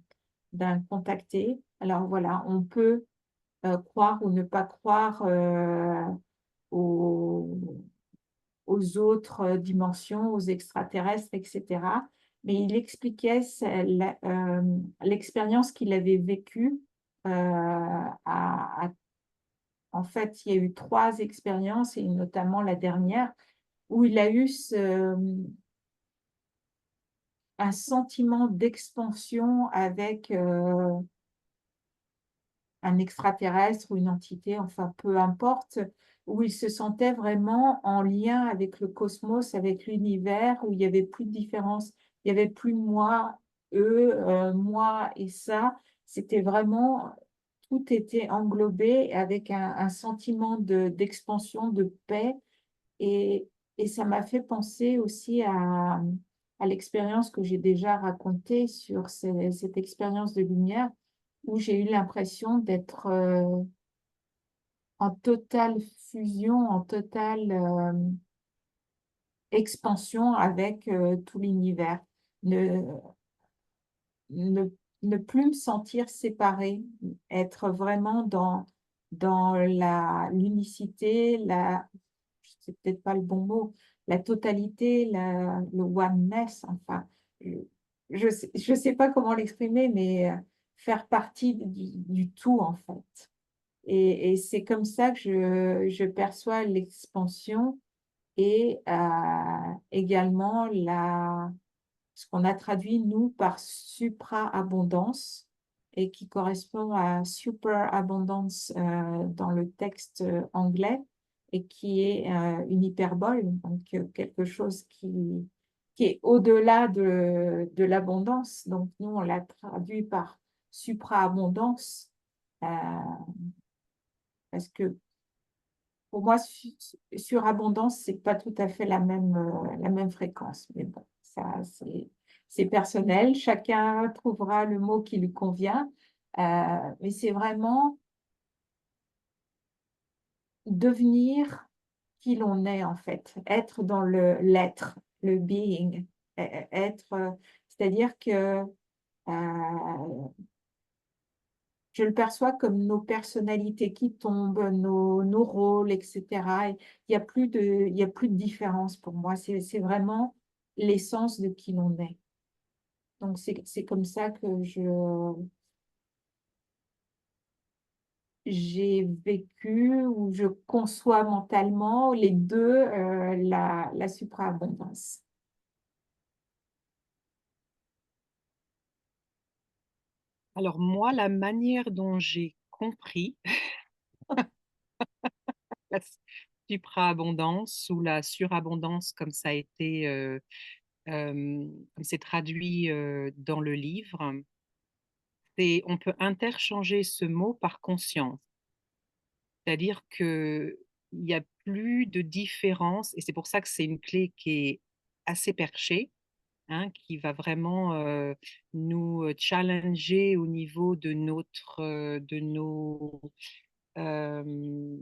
S1: d'un contacté. Alors voilà, on peut croire ou ne pas croire aux, aux autres dimensions, aux extraterrestres, etc. Mais il expliquait l'expérience qu'il avait vécue. En fait, il y a eu 3 expériences, et notamment la dernière, où il a eu un sentiment d'expansion avec un extraterrestre ou une entité, enfin peu importe, où il se sentait vraiment en lien avec le cosmos, avec l'univers, où il n'y avait plus de différence, il n'y avait plus moi, eux, moi et ça. C'était vraiment, tout était englobé avec un sentiment d'expansion, de paix. Et, et ça m'a fait penser aussi à l'expérience que j'ai déjà racontée sur cette expérience de lumière, où j'ai eu l'impression d'être en totale fusion, en totale expansion avec tout l'univers. Ne, ne, ne plus me sentir séparée, être vraiment dans l'unicité, c'est peut-être pas le bon mot, la totalité, le oneness, enfin, je sais pas comment l'exprimer, mais faire partie du tout, en fait. Et c'est comme ça que je perçois l'expansion et également ce qu'on a traduit, nous, par supra-abondance et qui correspond à super-abondance dans le texte anglais et qui est une hyperbole, donc quelque chose qui est au-delà de l'abondance. Donc, nous, on l'a traduit par supra-abondance parce que pour moi, surabondance, c'est pas tout à fait la même fréquence. Mais bon, ça, c'est personnel. Chacun trouvera le mot qui lui convient. Mais c'est vraiment devenir qui l'on est, en fait. Être dans l'être, le being. Être, c'est-à-dire que je le perçois comme nos personnalités qui tombent, nos rôles, etc. Et il y a plus de différence pour moi. C'est vraiment l'essence de qui l'on est. Donc, c'est comme ça que j'ai vécu ou je conçois mentalement les deux, la supraabondance.
S2: Alors moi, la manière dont j'ai compris la supraabondance ou la surabondance, comme ça a été, comme c'est traduit dans le livre, c'est on peut interchanger ce mot par conscience. C'est-à-dire que il n'y a plus de différence, et c'est pour ça que c'est une clé qui est assez perchée, hein, qui va vraiment nous challenger au niveau de notre, de nos, euh,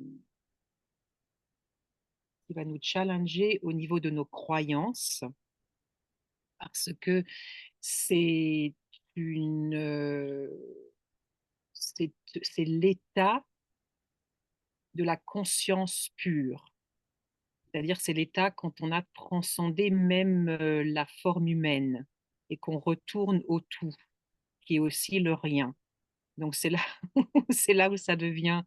S2: qui va nous challenger au niveau de nos croyances, parce que c'est une, c'est l'état de la conscience pure. C'est-à-dire, c'est l'état quand on a transcendé même la forme humaine et qu'on retourne au tout, qui est aussi le rien. Donc, c'est là, c'est là où ça devient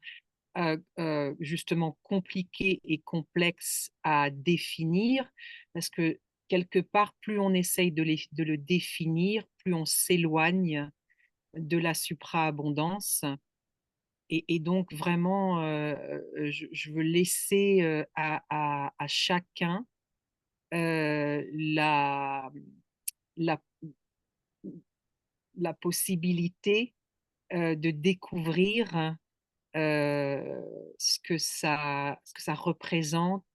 S2: justement compliqué et complexe à définir, parce que quelque part, plus on essaye de le définir, plus on s'éloigne de la supraabondance. Et donc, vraiment, je veux laisser à chacun la, la, la possibilité de découvrir euh, ce que ça représente,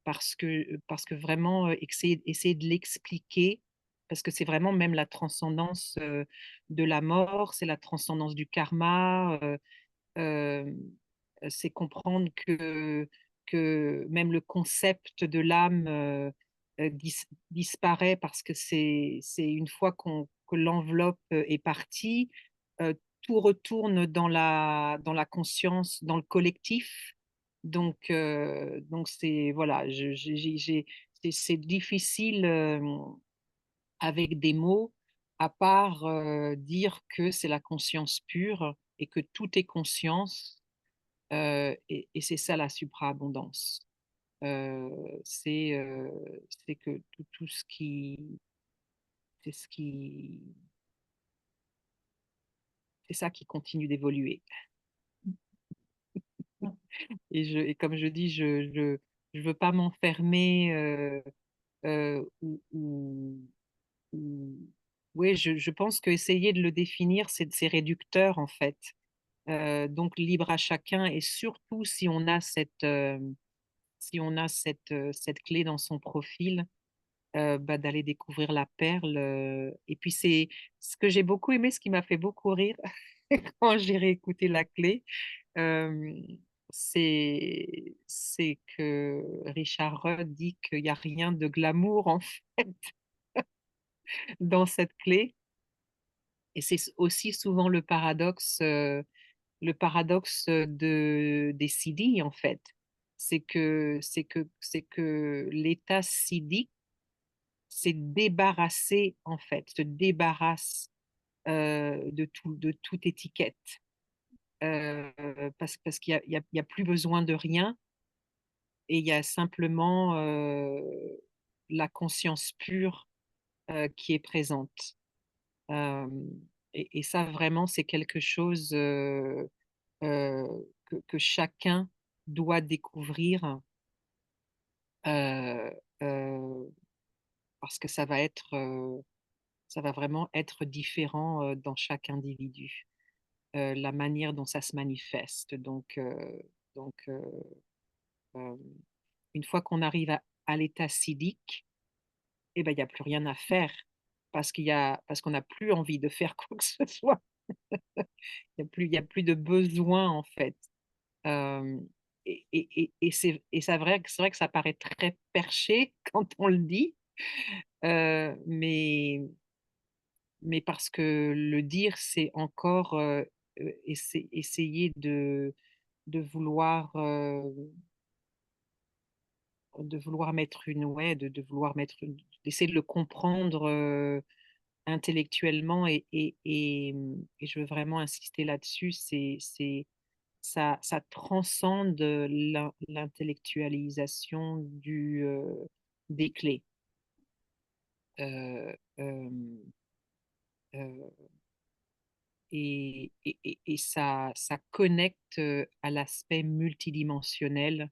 S2: parce que vraiment essayer de l'expliquer, parce que c'est vraiment même la transcendance de la mort, c'est la transcendance du karma, euh, c'est comprendre que même le concept de l'âme disparaît, parce que c'est une fois que l'enveloppe est partie, euh, tout retourne dans la conscience, dans le collectif. Donc c'est voilà, c'est difficile avec des mots, à part dire que c'est la conscience pure et que tout est conscience, et c'est ça la supraabondance. Euh, c'est euh, c'est que tout ce c'est ce qui, c'est ça qui continue d'évoluer. Et comme je dis, je veux pas m'enfermer ou- oui, je pense que essayer de le définir, c'est réducteur en fait. Donc libre à chacun, et surtout si on a si on a cette clé dans son profil, bah, d'aller découvrir la perle. Et puis c'est ce que j'ai beaucoup aimé, ce qui m'a fait beaucoup rire quand j'ai réécouté la clé, euh, c'est que Richard Rudd dit qu'il n'y a rien de glamour en fait dans cette clé. Et c'est aussi souvent le paradoxe des siddhis, en fait. C'est que l'état siddhique s'est débarrassé, en fait, se débarrasse de toute étiquette. Parce qu'il y a, il y a plus besoin de rien, et il y a simplement la conscience pure qui est présente. Euh, et ça, vraiment, c'est quelque chose euh, que chacun doit découvrir, euh, euh, parce que ça va vraiment être différent dans chaque individu, la manière dont ça se manifeste. Donc euh, une fois qu'on arrive à l'état siddhique, eh ben, il n'y a plus rien à faire, parce qu'on n'a plus envie de faire quoi que ce soit. Il y a plus de besoin, en fait. Euh, et c'est vrai que ça paraît très perché quand on le dit, euh, mais, mais parce que le dire, c'est encore essayer de vouloir de vouloir mettre une ouais, de vouloir mettre une d'essayer de le comprendre, intellectuellement et je veux vraiment insister là-dessus, c'est ça transcende, l'intellectualisation des clés. Heu, hem, heu et ça connecte, à l'aspect multidimensionnel,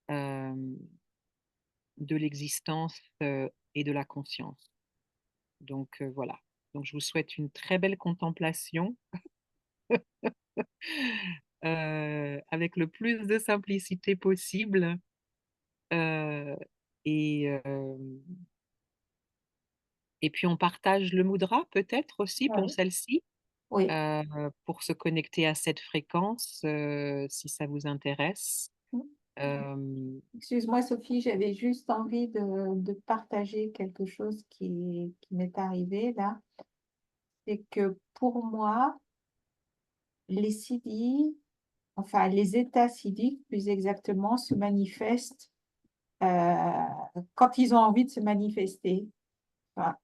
S2: hem, de l'existence, et de la conscience. Donc voilà. Donc je vous souhaite une très belle contemplation, avec le plus de simplicité possible, heu et hem et puis on partage le mudra peut-être aussi pour
S1: Oui,
S2: celle-ci,
S1: oui.
S2: pour se connecter à cette fréquence, si ça vous intéresse.
S1: Mmh.
S2: Hem,
S1: Excuse-moi, Sophie, j'avais juste envie de partager quelque chose qui m'est arrivé là. C'est que pour moi, les siddhis, enfin les états siddhiques plus exactement, se manifestent quand ils ont envie de se manifester. Enfin,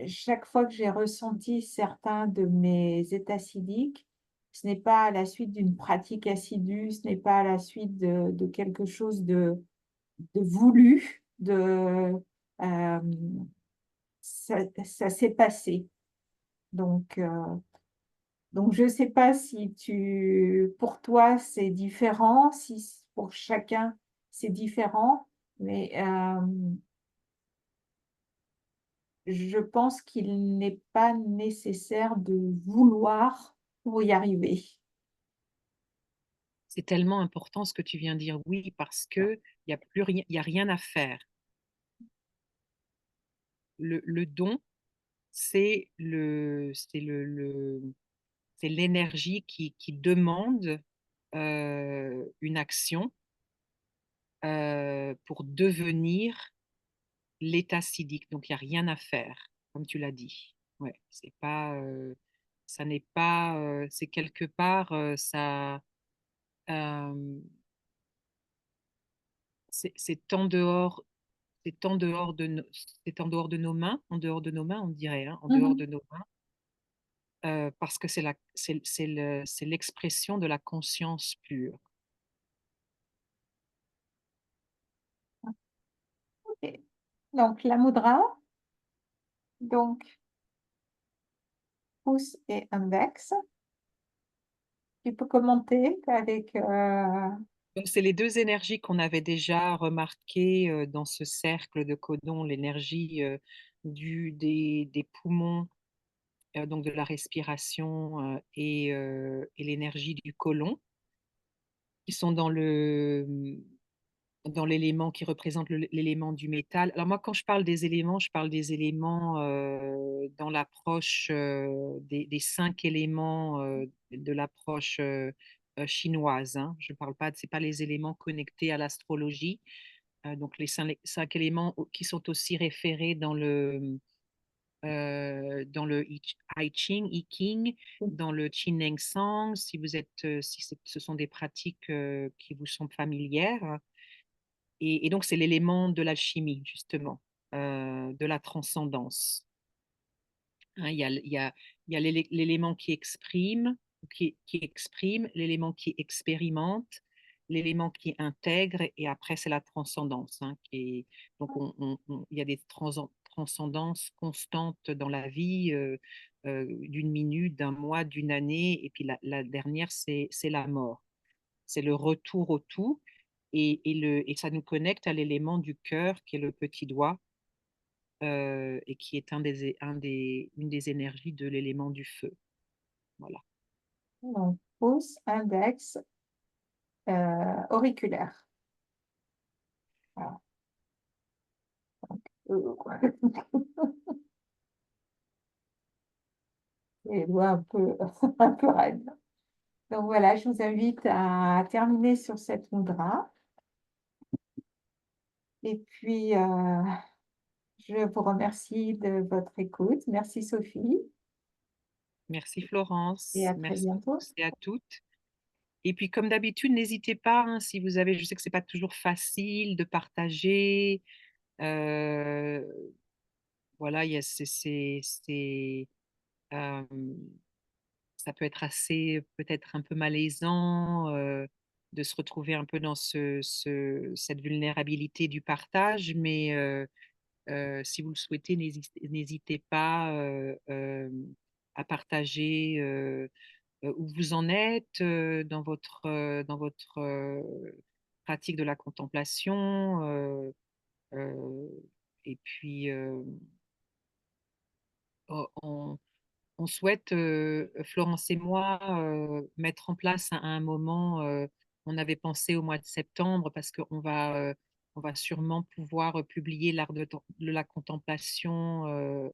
S1: chaque fois que j'ai ressenti certains de mes états siddhiques, ce n'est pas à la suite d'une pratique assidue, ce n'est pas à la suite de quelque chose de voulu, ça s'est passé. Donc, heu, donc je ne sais pas si pour toi, c'est différent, si pour chacun, c'est différent, mais, je pense qu'il n'est pas nécessaire de vouloir pour y arriver.
S2: c'est tellement important ce que tu viens de dire, oui, parce qu'il y a plus rien il y a rien à faire. Le don, c'est l'énergie qui demande, une action, pour devenir l'état siddhique, donc il y a rien à faire, comme tu l'as dit. Ouais, c'est pas, ça n'est pas, c'est quelque part, hem, c'est en dehors c'est en dehors de nos mains, en dehors de nos mains, on dirait, hein, en dehors
S1: Mmh.
S2: de nos mains, parce que c'est l'expression de la conscience pure.
S1: OK. Donc la mudra, donc pouce et index. Tu peux commenter avec,
S2: Donc c'est les 2 énergies qu'on avait déjà remarquées, dans ce cercle de codon, l'énergie, des poumons, donc de la respiration, et l'énergie du côlon, qui sont dans l'élément qui représente l'élément du métal. Alors moi, quand je parle des éléments, je parle des éléments, dans l'approche, des 5 éléments, de l'approche, chinoise, hein. Je parle pas c'est pas les éléments connectés à l'astrologie, donc les 5 éléments qui sont aussi référés dans le I Ching, I Ching, dans le Qineng Sang, si vous êtes, si ce sont des pratiques, qui vous sont familières. Et donc, c'est l'élément de l'alchimie, justement, de la transcendance. Hein, il y a l'élément qui exprime, qui exprime, l'élément qui expérimente, l'élément qui intègre, et après, c'est la transcendance. Hein, donc, il y a des transcendances constantes dans la vie, d'une minute, d'un mois, d'une année, et puis la dernière, c'est la mort. C'est le retour au tout et ça nous connecte à l'élément du cœur qui est le petit doigt, et qui est une des énergies de l'élément du feu. Voilà.
S1: donc pouce, index, auriculaire. Voilà. Les doigts un peu un peu raides. Donc voilà, je vous invite à terminer sur cette mudra et puis, je vous remercie de votre écoute. Merci Sophie
S2: Merci
S1: et
S2: Florence,
S1: à très
S2: merci à
S1: bientôt.
S2: tous et à toutes. Et puis comme d'habitude, n'hésitez pas, hein, si vous avez je sais que c'est pas toujours facile de partager, heu, voilà, il y a hem, ça peut être assez peut-être un peu malaisant, de se retrouver un peu dans cette vulnérabilité du partage, mais si vous le souhaitez, n'hésitez pas, à partager, où vous en êtes, dans votre, pratique de la contemplation, heu et puis, on souhaite, Florence et moi, mettre en place à un moment, on avait pensé au mois de septembre parce on va sûrement pouvoir, publier l'art de la contemplation,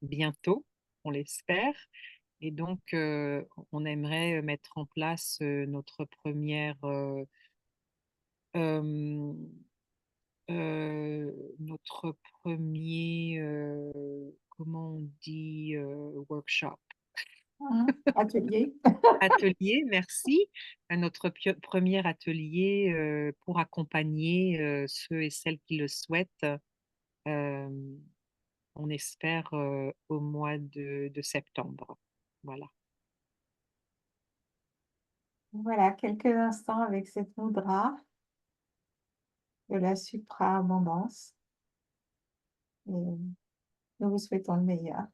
S2: bientôt, on l'espère et donc on aimerait, mettre en place, notre première notre premier comment on dit, workshop?
S1: Mmh. Atelier.
S2: Atelier, merci. À notre 1 atelier, pour accompagner, ceux et celles qui le souhaitent, hem, on espère, au mois de septembre. Voilà.
S1: Voilà, quelques instants avec cette mudra de la supra-abondance et nous vous souhaitons le meilleur.